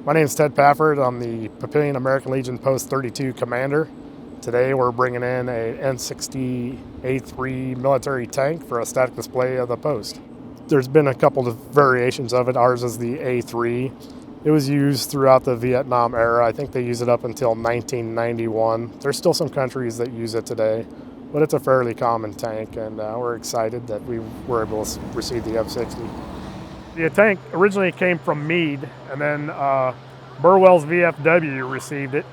My name is Ted Pafford. I'm the Papillion American Legion Post 32 commander. Today we're bringing in a N60A3 military tank for a static display of the post. There's been a couple of variations of it. Ours is the A3. It was used throughout the Vietnam era. I think they use it up until 1991. There's still some countries that use it today, but it's a fairly common tank, and we're excited that we were able to receive the F-60. The tank originally came from Meade, and then Burwell's VFW received it,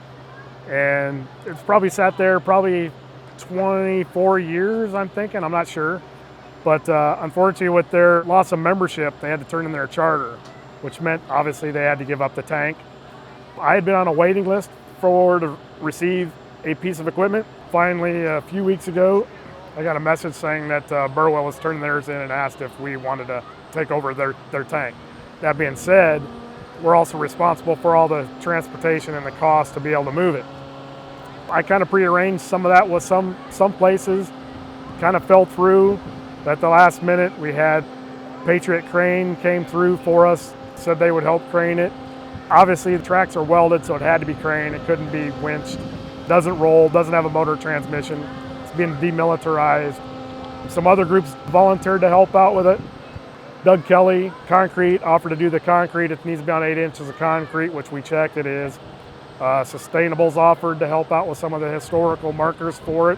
and it's probably sat there 24 years, I'm thinking, I'm not sure. But unfortunately, with their loss of membership, they had to turn in their charter, which meant obviously they had to give up the tank. I had been on a waiting list to receive a piece of equipment. Finally, a few weeks ago, I got a message saying that Burwell was turning theirs in and asked if we wanted to take over their tank. That being said, we're also responsible for all the transportation and the cost to be able to move it. I kind of prearranged some of that with some places, kind of fell through. At the last minute, we had Patriot Crane came through for us, said they would help crane it. Obviously, the tracks are welded, so it had to be craned. It couldn't be winched. Doesn't roll, doesn't have a motor transmission. It's being demilitarized. Some other groups volunteered to help out with it. Doug Kelly, concrete, offered to do the concrete. It needs to be on 8 inches of concrete, which we checked it is. Sustainables offered to help out with some of the historical markers for it.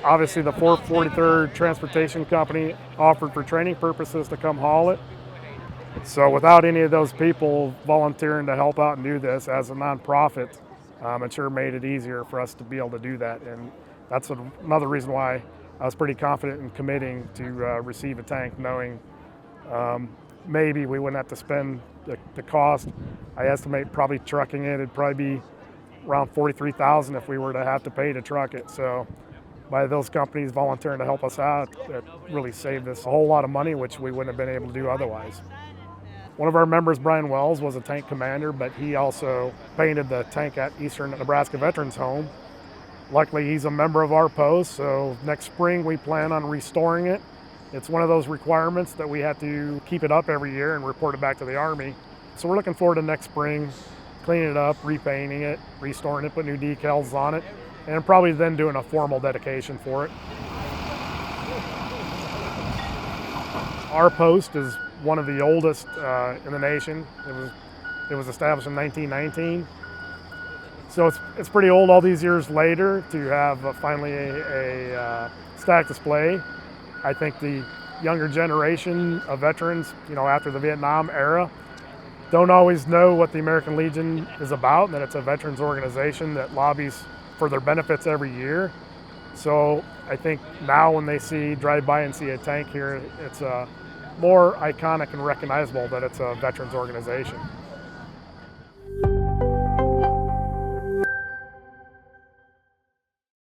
Obviously, the 443rd Transportation Company offered for training purposes to come haul it. So without any of those people volunteering to help out and do this as a nonprofit, it sure made it easier for us to be able to do that. And that's another reason why I was pretty confident in committing to receive a tank, knowing maybe we wouldn't have to spend the cost. I estimate probably trucking it, it'd probably be around $43,000 if we were to have to pay to truck it. So by those companies volunteering to help us out, it really saved us a whole lot of money, which we wouldn't have been able to do otherwise. One of our members, Brian Wells, was a tank commander, but he also painted the tank at Eastern Nebraska Veterans Home. Luckily, he's a member of our post, so next spring we plan on restoring it. It's one of those requirements that we have to keep it up every year and report it back to the Army. So we're looking forward to next spring, cleaning it up, repainting it, restoring it, put new decals on it, and probably then doing a formal dedication for it. Our post is one of the oldest in the nation. It was established in 1919. So it's pretty old all these years later to have finally a static display. I think the younger generation of veterans, after the Vietnam era, don't always know what the American Legion is about, and that it's a veterans organization that lobbies for their benefits every year. So I think now when they drive by and see a tank here, it's more iconic and recognizable that it's a veterans organization.